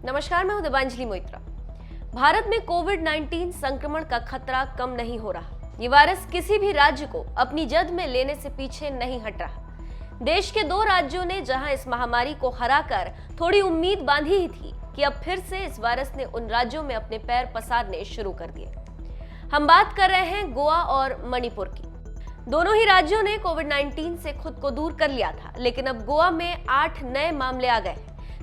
नमस्कार, मैं हूं दिव्यांजलि मोइत्रा। भारत में कोविड-19 संक्रमण का खतरा कम नहीं हो रहा। ये वायरस किसी भी राज्य को अपनी जद में लेने से पीछे नहीं हट रहा। देश के 2 राज्यों ने जहां इस महामारी को हराकर थोड़ी उम्मीद बांधी ही थी कि अब फिर से इस वायरस ने उन राज्यों में अपने पैर पसारने शुरू कर दिए। हम बात कर रहे हैं गोवा और मणिपुर की। दोनों ही राज्यों ने कोविड-19 से खुद को दूर कर लिया था, लेकिन अब गोवा में 8 नए मामले आ गए,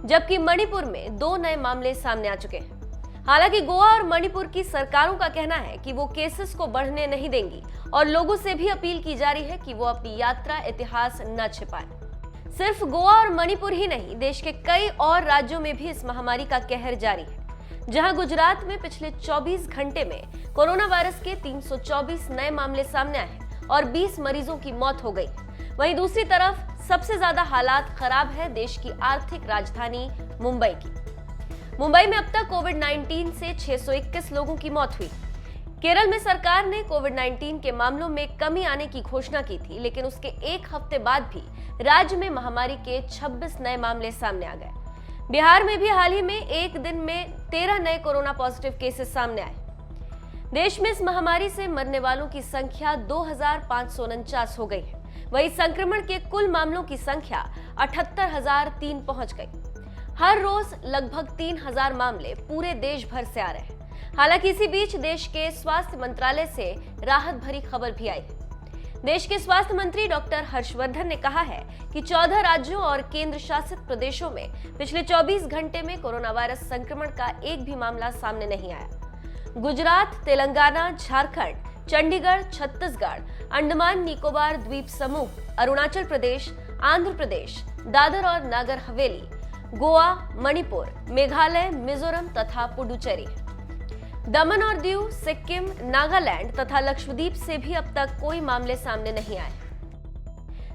जबकि मणिपुर में 2 नए मामले सामने आ चुके हैं। हालांकि गोवा और मणिपुर की सरकारों का कहना है कि वो केसेस को बढ़ने नहीं देंगी और लोगों से भी अपील की जा रही है कि वो अपनी यात्रा इतिहास न छिपाएं। सिर्फ गोवा और मणिपुर ही नहीं, देश के कई और राज्यों में भी इस महामारी का कहर जारी है। जहां गुजरात में पिछले 24 घंटे में कोरोना वायरस के 324 नए मामले सामने आए और 20 मरीजों की मौत हो गई। वहीं दूसरी तरफ सबसे ज्यादा हालात खराब है देश की आर्थिक राजधानी मुंबई की। मुंबई में अब तक कोविड-19 से 621 लोगों की मौत हुई। केरल में सरकार ने कोविड-19 के मामलों में कमी आने की घोषणा की थी, लेकिन उसके 1 हफ्ते बाद भी राज्य में महामारी के 26 नए मामले सामने आ गए। बिहार में भी हाल ही में एक दिन में 13 नए कोरोना पॉजिटिव केसेस सामने आए। देश में इस महामारी से मरने वालों की संख्या 2549 हो गई है। वहीं संक्रमण के कुल मामलों की संख्या 78,003 पहुंच गई। हर रोज लगभग 3,000 मामले पूरे देश भर से आ रहे हैं। हालांकि इसी बीच देश के स्वास्थ्य मंत्रालय से राहत भरी खबर भी आई है। देश के स्वास्थ्य मंत्री डॉक्टर हर्षवर्धन ने कहा है कि 14 राज्यों और केंद्र शासित प्रदेशों में पिछले 24 घंटे में कोरोना वायरस संक्रमण का एक भी मामला सामने नहीं आया। गुजरात, तेलंगाना, झारखंड, चंडीगढ़, छत्तीसगढ़, अंडमान निकोबार द्वीप समूह, अरुणाचल प्रदेश, आंध्र प्रदेश, दादर और नागर हवेली, गोवा, मणिपुर, मेघालय, मिजोरम तथा पुडुचेरी, दमन और दीव, सिक्किम, नागालैंड तथा लक्षद्वीप से भी अब तक कोई मामले सामने नहीं आए।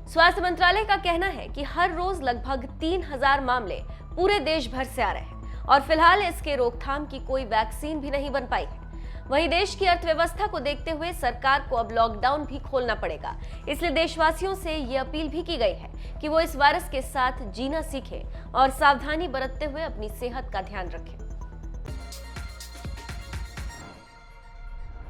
स्वास्थ्य मंत्रालय का कहना है कि हर रोज लगभग 3,000 मामले पूरे देश भर से आ रहे हैं और फिलहाल इसके रोकथाम की कोई वैक्सीन भी नहीं बन पाई है। वहीं देश की अर्थव्यवस्था को देखते हुए सरकार को अब लॉकडाउन भी खोलना पड़ेगा। इसलिए देशवासियों से ये अपील भी की गई है कि वो इस वायरस के साथ जीना सीखें और सावधानी बरतते हुए अपनी सेहत का ध्यान रखें।